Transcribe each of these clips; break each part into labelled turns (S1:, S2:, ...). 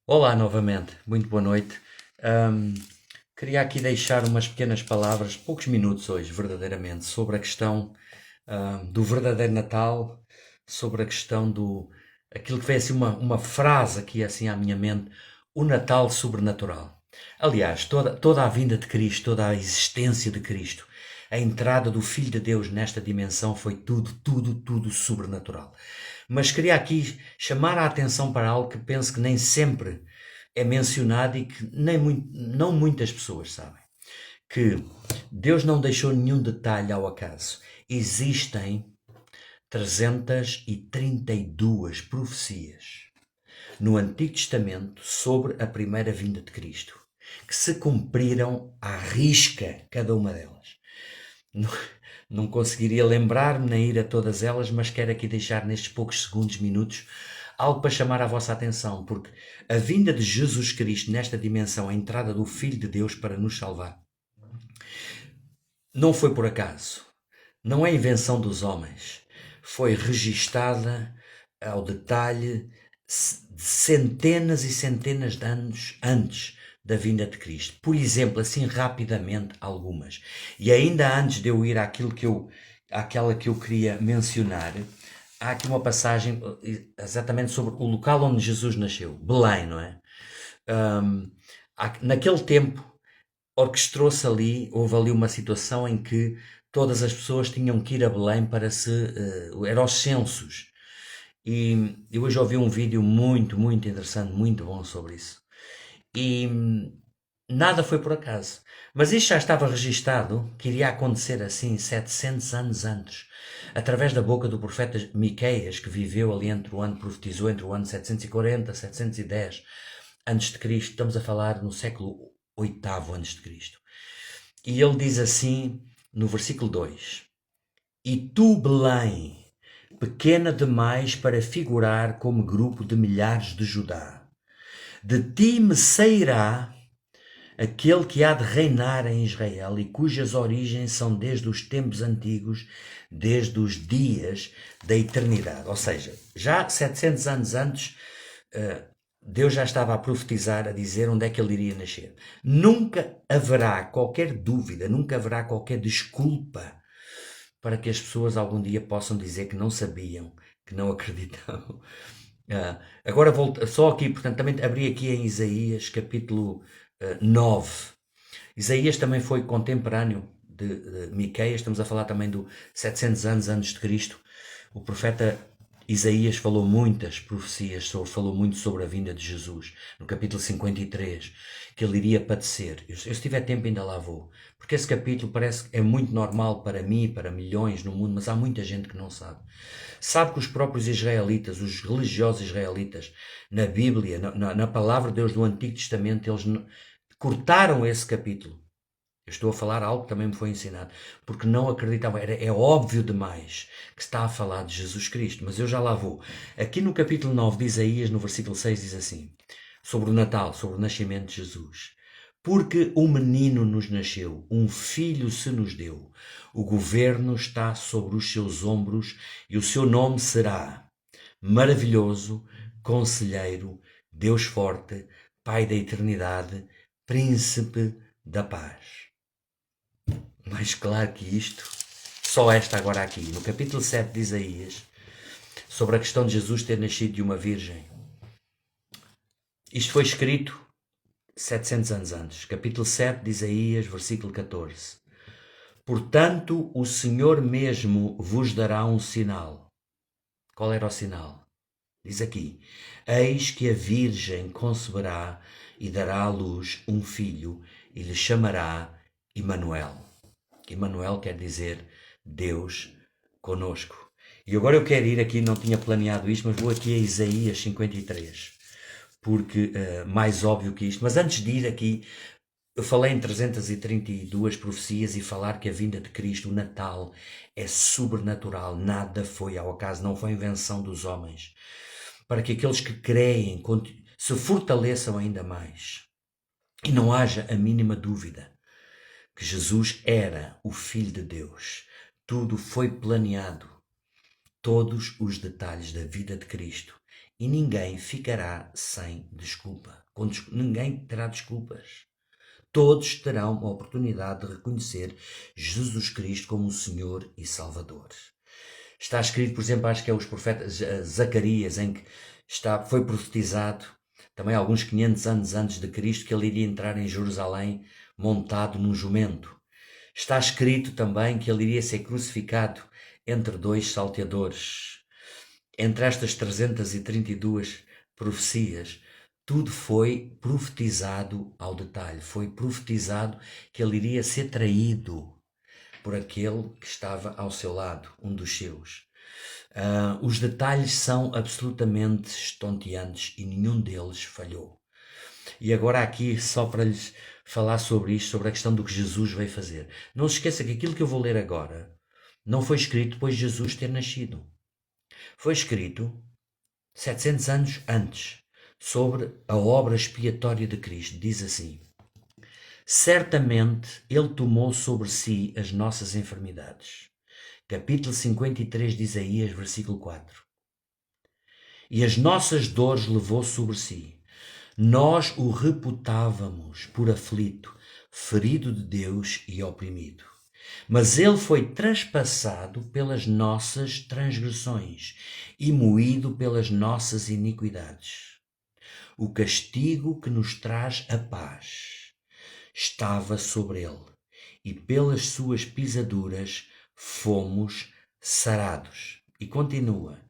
S1: Olá novamente, muito boa noite. Ahm, Queria aqui deixar umas pequenas palavras, poucos minutos hoje, verdadeiramente, sobre a questão do verdadeiro Natal, sobre a questão aquilo que foi assim uma frase aqui assim à minha mente, o Natal sobrenatural. Aliás, toda a vinda de Cristo, toda a existência de Cristo, a entrada do Filho de Deus nesta dimensão foi tudo sobrenatural. Mas queria aqui chamar a atenção para algo que penso que nem sempre é mencionado e que não muitas pessoas sabem. Que Deus não deixou nenhum detalhe ao acaso. Existem 332 profecias no Antigo Testamento sobre a primeira vinda de Cristo, que se cumpriram à risca cada uma delas. Não, não conseguiria lembrar-me nem ir a todas elas, mas quero aqui deixar nestes poucos segundos, minutos, algo para chamar a vossa atenção, porque a vinda de Jesus Cristo nesta dimensão, a entrada do Filho de Deus para nos salvar, não foi por acaso, não é invenção dos homens, foi registada ao detalhe de centenas e centenas de anos antes da vinda de Cristo. Por exemplo, assim rapidamente algumas. E ainda antes de eu ir àquela que eu queria mencionar, há aqui uma passagem exatamente sobre o local onde Jesus nasceu, Belém, não é? Um, Naquele tempo orquestrou-se ali, houve ali uma situação em que todas as pessoas tinham que ir a Belém para eram os censos. E eu hoje ouvi um vídeo muito interessante, muito bom sobre isso. E nada foi por acaso. Mas isto já estava registado que iria acontecer assim 700 anos antes, através da boca do profeta Miqueias, que viveu ali profetizou entre o ano 740 e 710 antes de Cristo. Estamos a falar no século oitavo antes de Cristo. E ele diz assim no versículo 2: E tu, Belém, pequena demais para figurar como grupo de milhares de Judá, de ti me sairá aquele que há de reinar em Israel e cujas origens são desde os tempos antigos, desde os dias da eternidade. Ou seja, já 700 anos antes, Deus já estava a profetizar, a dizer onde é que ele iria nascer. Nunca haverá qualquer dúvida, nunca haverá qualquer desculpa para que as pessoas algum dia possam dizer que não sabiam, que não acreditam. Agora volto só aqui, portanto, também abri aqui em Isaías, capítulo 9. Isaías também foi contemporâneo de Miqueias, estamos a falar também do 700 anos antes de Cristo. O profeta Isaías falou muitas profecias, falou muito sobre a vinda de Jesus, no capítulo 53, que ele iria padecer. Eu, se tiver tempo ainda lá vou, porque esse capítulo parece que é muito normal para mim e para milhões no mundo, mas há muita gente que não sabe. Sabe que os próprios israelitas, os religiosos israelitas, na Bíblia, na palavra de Deus do Antigo Testamento, eles cortaram esse capítulo. Eu estou a falar algo que também me foi ensinado, porque não acreditavam, é óbvio demais que está a falar de Jesus Cristo, mas eu já lá vou. Aqui no capítulo 9 de Isaías, no versículo 6, diz assim, sobre o Natal, sobre o nascimento de Jesus. Porque um menino nos nasceu, um filho se nos deu, o governo está sobre os seus ombros e o seu nome será Maravilhoso, Conselheiro, Deus Forte, Pai da Eternidade, Príncipe da Paz. Mais claro que isto, só esta agora aqui, no capítulo 7 de Isaías, sobre a questão de Jesus ter nascido de uma virgem. Isto foi escrito 700 anos antes. Capítulo 7 de Isaías, versículo 14. Portanto, o Senhor mesmo vos dará um sinal. Qual era o sinal? Diz aqui: Eis que a virgem conceberá e dará à luz um filho e lhe chamará Emanuel. Emanuel quer dizer Deus conosco. E agora eu quero ir aqui, não tinha planeado isto, mas vou aqui a Isaías 53, porque mais óbvio que isto. Mas antes de ir aqui, eu falei em 332 profecias e falar que a vinda de Cristo, o Natal, é sobrenatural, nada foi ao acaso, não foi invenção dos homens. Para que aqueles que creem se fortaleçam ainda mais e não haja a mínima dúvida que Jesus era o Filho de Deus. Tudo foi planeado, todos os detalhes da vida de Cristo e ninguém ficará sem desculpa. Ninguém terá desculpas. Todos terão uma oportunidade de reconhecer Jesus Cristo como o Senhor e Salvador. Está escrito, por exemplo, acho que é os profetas Zacarias, em que foi profetizado, também alguns 500 anos antes de Cristo, que ele iria entrar em Jerusalém montado num jumento. Está escrito também que ele iria ser crucificado entre dois salteadores. Entre estas 332 profecias, tudo foi profetizado ao detalhe. Foi profetizado que ele iria ser traído por aquele que estava ao seu lado, um dos seus. Os detalhes são absolutamente estonteantes e nenhum deles falhou. E agora aqui, só para lhes falar sobre isto, sobre a questão do que Jesus veio fazer. Não se esqueça que aquilo que eu vou ler agora não foi escrito depois de Jesus ter nascido. Foi escrito 700 anos antes, sobre a obra expiatória de Cristo. Diz assim: certamente ele tomou sobre si as nossas enfermidades. Capítulo 53 de Isaías, versículo 4. E as nossas dores levou sobre si. Nós o reputávamos por aflito, ferido de Deus e oprimido. Mas ele foi traspassado pelas nossas transgressões e moído pelas nossas iniquidades. O castigo que nos traz a paz estava sobre ele, e pelas suas pisaduras fomos sarados. E continua: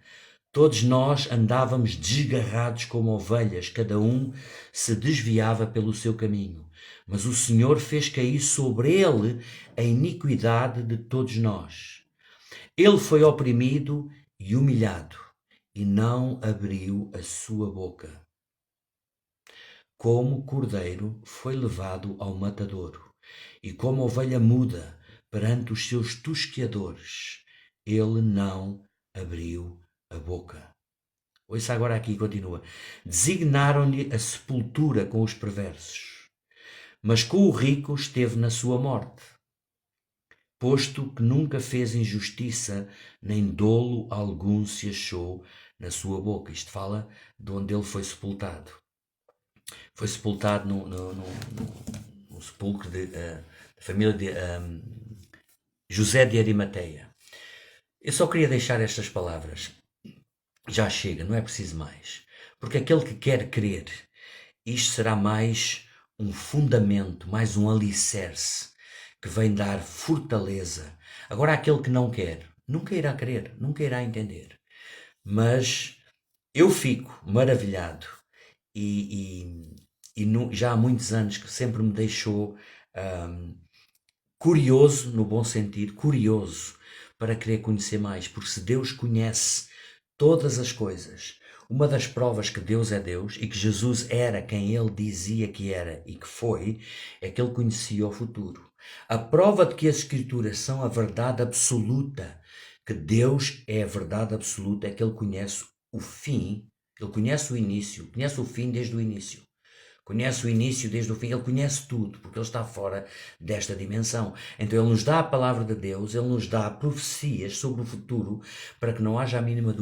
S1: todos nós andávamos desgarrados como ovelhas, cada um se desviava pelo seu caminho. Mas o Senhor fez cair sobre ele a iniquidade de todos nós. Ele foi oprimido e humilhado, e não abriu a sua boca. Como cordeiro foi levado ao matadouro, e como ovelha muda perante os seus tosqueadores, ele não abriu a boca. Ouça agora aqui, continua. Designaram-lhe a sepultura com os perversos, mas com o rico esteve na sua morte, posto que nunca fez injustiça, nem dolo algum se achou na sua boca. Isto fala de onde ele foi sepultado. Foi sepultado no sepulcro da família de José de Arimateia. Eu só queria deixar estas palavras. Já chega, não é preciso mais. Porque aquele que quer crer, isto será mais um fundamento, mais um alicerce que vem dar fortaleza. Agora, aquele que não quer, nunca irá crer, nunca irá entender. Mas eu fico maravilhado já há muitos anos que sempre me deixou curioso, no bom sentido, curioso para querer conhecer mais, porque se Deus conhece todas as coisas, uma das provas que Deus é Deus e que Jesus era quem ele dizia que era e que foi, é que ele conhecia o futuro. A prova de que as Escrituras são a verdade absoluta, que Deus é a verdade absoluta, é que ele conhece o fim, ele conhece o início, conhece o fim desde o início. Conhece o início desde o fim, ele conhece tudo, porque ele está fora desta dimensão. Então ele nos dá a palavra de Deus, ele nos dá profecias sobre o futuro, para que não haja a mínima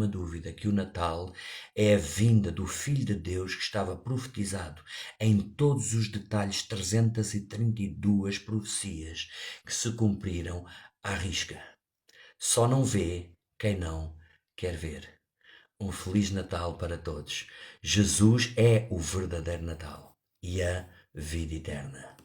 S1: dúvida que o Natal é a vinda do Filho de Deus que estava profetizado em todos os detalhes, 332 profecias que se cumpriram à risca. Só não vê quem não quer ver. Um Feliz Natal para todos. Jesus é o verdadeiro Natal e a vida eterna.